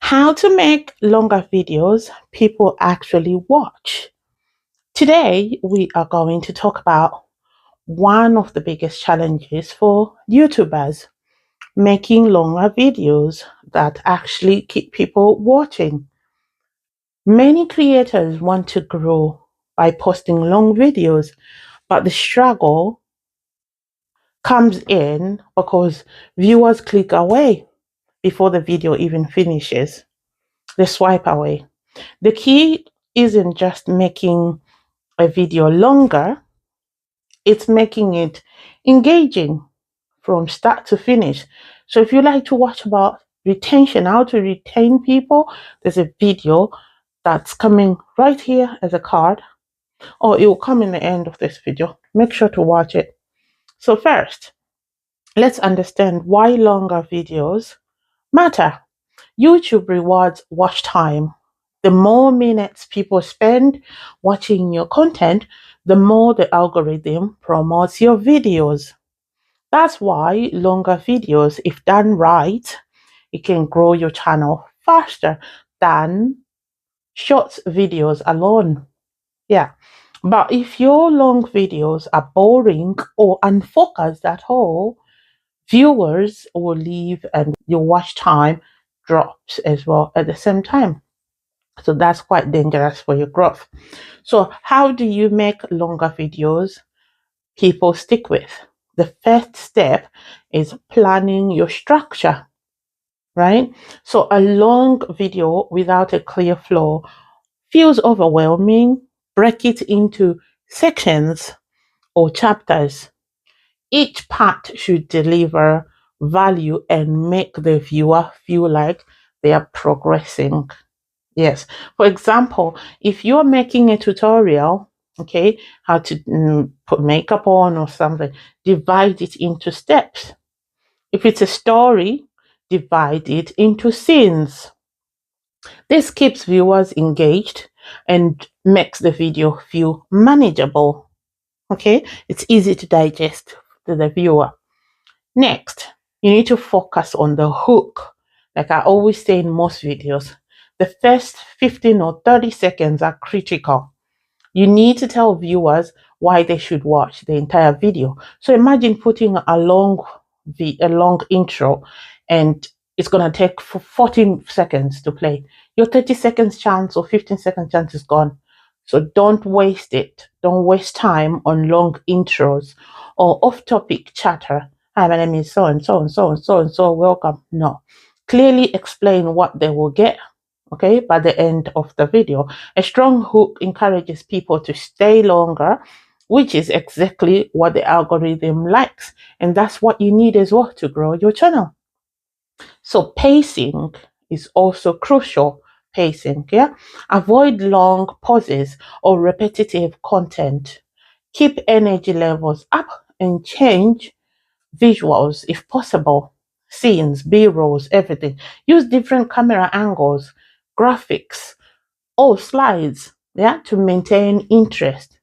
How to make longer videos people actually watch. Today, we are going to talk about one of the biggest challenges for YouTubers, making longer videos that actually keep people watching. Many creators want to grow by posting long videos, but the struggle comes in because viewers click away before the video even finishes. They swipe away. The key isn't just making a video longer, it's making it engaging from start to finish. So if you like to watch about retention, how to retain people, there's a video that's coming right here as a card, or it will come in the end of this video. Make sure to watch it. So first, let's understand why longer videos matter. YouTube rewards watch time. The more minutes people spend watching your content, the more the algorithm promotes your videos. That's why longer videos, if done right, it can grow your channel faster than short videos alone. Yeah. But if your long videos are boring or unfocused at all, viewers will leave and your watch time drops as well at the same time. So that's quite dangerous for your growth. So how do you make longer videos people stick with? The first step is planning your structure, right? So a long video without a clear flow feels overwhelming. Break it into sections or chapters. Each part should deliver value and make the viewer feel like they are progressing. Yes. For example, if you're making a tutorial, okay, how to put makeup on or something, divide it into steps. If it's a story, divide it into scenes. This keeps viewers engaged and makes the video feel manageable. Okay, it's easy to digest to the viewer. Next, you need to focus on the hook. Like I always say in most videos, the first 15 or 30 seconds are critical. You need to tell viewers why they should watch the entire video. So imagine putting a long intro and it's going to take 14 seconds to play. Your 30 seconds chance or 15 second chance is gone. So don't waste it. Don't waste time on long intros or off-topic chatter. Hi, my name is so and so and so and so and so. Welcome. No. Clearly explain what they will get, okay, by the end of the video. A strong hook encourages people to stay longer, which is exactly what the algorithm likes. And that's what you need as well to grow your channel. So pacing is also crucial. Pacing, yeah. Avoid long pauses or repetitive content. Keep energy levels up and change visuals if possible. Scenes, B-rolls, everything. Use different camera angles, graphics, or slides, yeah, to maintain interest.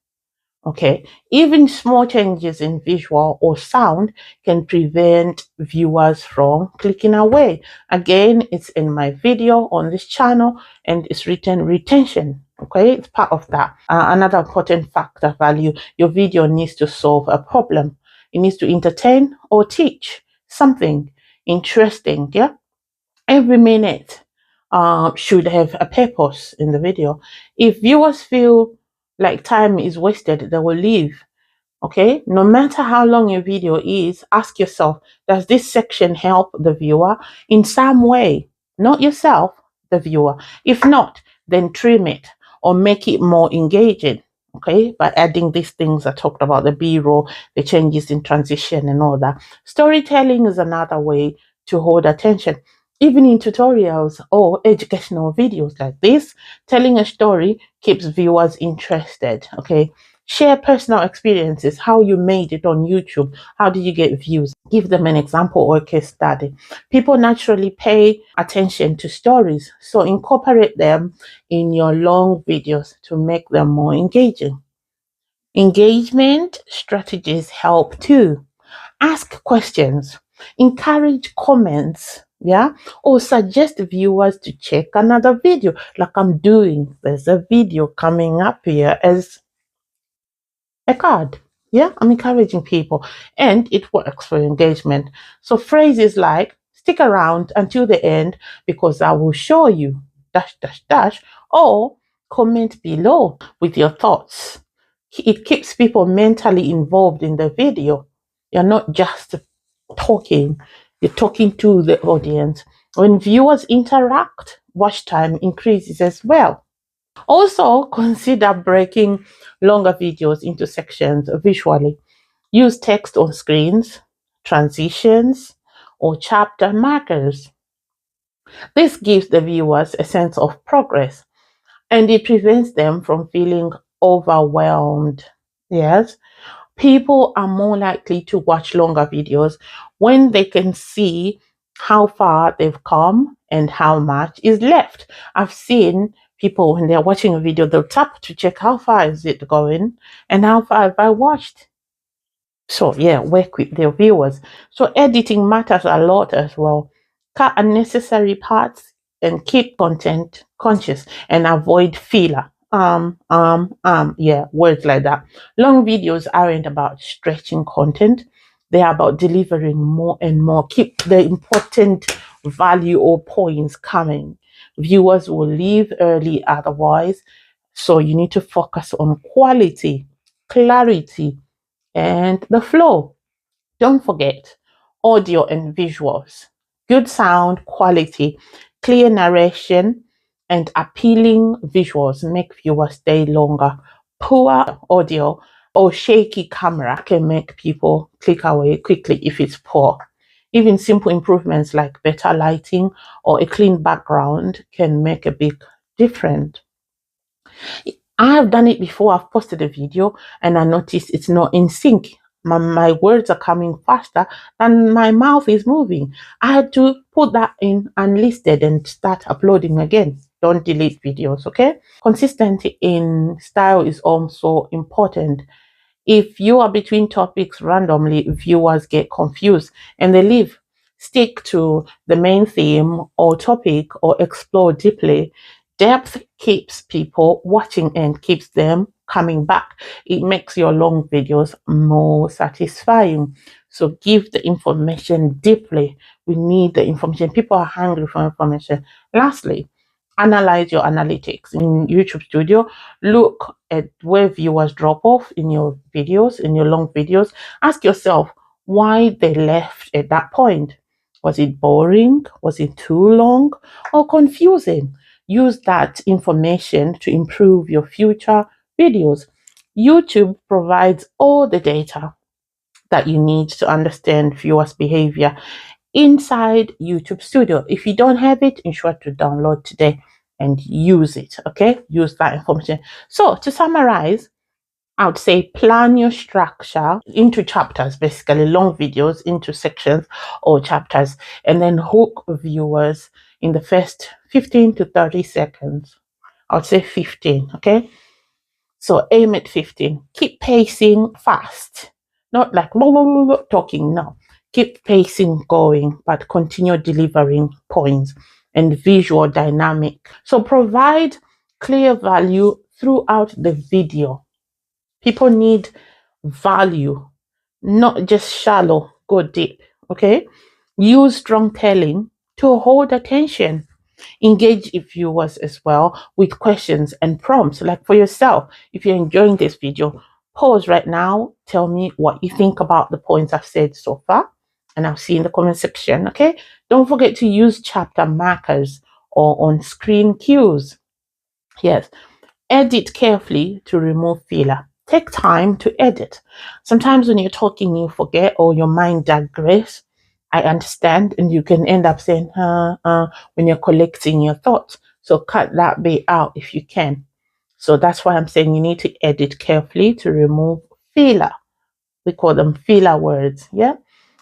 Okay, even small changes in visual or sound can prevent viewers from clicking away. Again, it's in my video on this channel and it's written retention. Okay, it's part of that. Another important factor value, your video needs to solve a problem. It needs to entertain or teach something interesting. Yeah, every minute should have a purpose in the video. If viewers feel like time is wasted, they will leave. Okay, no matter how long your video is, ask yourself, does this section help the viewer in some way? Not yourself, the viewer. If not, then trim it or make it more engaging. Okay, by adding these things I talked about, the B-roll, the changes in transition and all that. Storytelling is another way to hold attention. Even in tutorials or educational videos like this, telling a story keeps viewers interested. Okay, share personal experiences, how you made it on YouTube, how did you get views, give them an example or a case study. People naturally pay attention to stories, so incorporate them in your long videos to make them more engaging. Engagement strategies help too. Ask questions, encourage comments, Yeah, or suggest viewers to check another video like I'm doing. There's a video coming up here as a card. Yeah, I'm encouraging people, and it works for engagement. So phrases like stick around until the end because I will show you dash dash dash, or comment below with your thoughts. It keeps people mentally involved in the video. You're not just talking, you're talking to the audience. When viewers interact, watch time increases as well. Also, consider breaking longer videos into sections visually. Use text on screens, transitions, or chapter markers. This gives the viewers a sense of progress and it prevents them from feeling overwhelmed. Yes, people are more likely to watch longer videos when they can see how far they've come and how much is left. I've seen people when they're watching a video, they'll tap to check how far is it going and how far have I watched. So yeah, work with their viewers. So editing matters a lot as well. Cut unnecessary parts and keep content conscious and avoid filler. Yeah, words like that. Long videos aren't about stretching content. They are about delivering more and more. Keep the important value or points coming. Viewers will leave early otherwise. So you need to focus on quality, clarity, and the flow. Don't forget audio and visuals, good sound quality, clear narration, and appealing visuals make viewers stay longer. Poor audio or shaky camera can make people click away quickly if it's poor. Even simple improvements like better lighting or a clean background can make a big difference. I have done it before. I've posted a video and I noticed it's not in sync. My words are coming faster than my mouth is moving. I had to put that in unlisted and start uploading again. Don't delete videos, okay? Consistency in style is also important. If you are between topics randomly, viewers get confused and they leave. Stick to the main theme or topic or explore deeply. Depth keeps people watching and keeps them coming back. It makes your long videos more satisfying. So give the information deeply. We need the information. People are hungry for information. Lastly, analyze your analytics in YouTube Studio. Look at where viewers drop off in your videos, in your long videos. Ask yourself why they left at that point. Was it boring? Was it too long or confusing? Use that information to improve your future videos. YouTube provides all the data that you need to understand viewers' behavior inside YouTube Studio. If you don't have it, ensure to download today and use it. Okay, use that information. So to summarize, I would say plan your structure into chapters, basically long videos into sections or chapters, and then hook viewers in the first 15 to 30 seconds. I would say 15. Okay, so aim at 15. Keep pacing fast, not like blah, blah, blah, blah, talking. No, keep pacing going, but continue delivering points and visual dynamic. So provide clear value throughout the video. People need value, not just shallow, go deep. Okay, use strong telling to hold attention. Engage viewers as well with questions and prompts. Like for yourself, if you're enjoying this video, pause right now, tell me what you think about the points I've said so far, and I'll see you in the comment section. Okay, don't forget to use chapter markers or on screen cues. Yes, edit carefully to remove filler. Take time to edit. Sometimes when you're talking, you forget or your mind digress. I understand, and you can end up saying, when you're collecting your thoughts. So cut that bit out if you can. So that's why I'm saying you need to edit carefully to remove filler. We call them filler words. Yeah.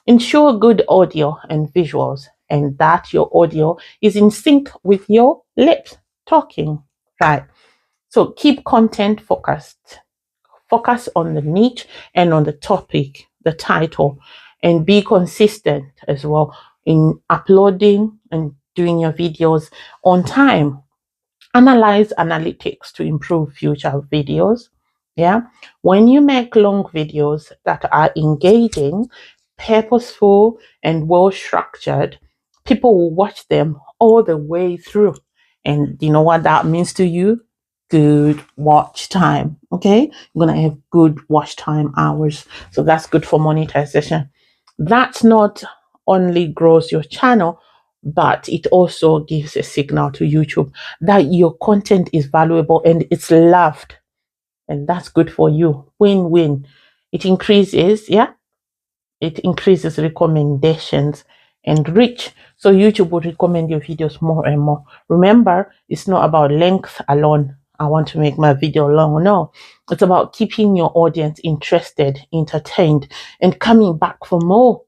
Ensure good audio and visuals, and that your audio is in sync with your lips talking. Right. So keep content focused. Focus on the niche and on the topic, the title, and be consistent as well. in uploading and doing your videos on time. Analyze analytics to improve future videos. Yeah. When you make long videos that are engaging, purposeful, and well structured, people will watch them all the way through. And you know what that means to you? Good watch time. Okay. You're going to have good watch time hours. So that's good for monetization. That's not only grows your channel, but it also gives a signal to YouTube that your content is valuable and it's loved. And that's good for you. Win-win. It increases, yeah, it increases recommendations and reach. So YouTube will recommend your videos more and more. Remember, it's not about length alone. I want to make my video long. No, it's about keeping your audience interested, entertained, and coming back for more.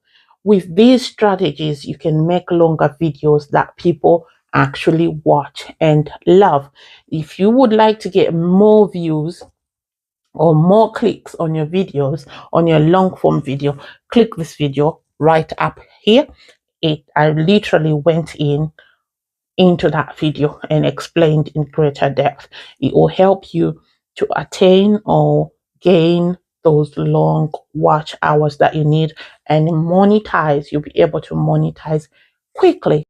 With these strategies, you can make longer videos that people actually watch and love. If you would like to get more views or more clicks on your videos, on your long form video, click this video right up here. I literally went into that video and explained in greater depth. It will help you to attain or gain those long watch hours that you need and monetize. You'll be able to monetize quickly.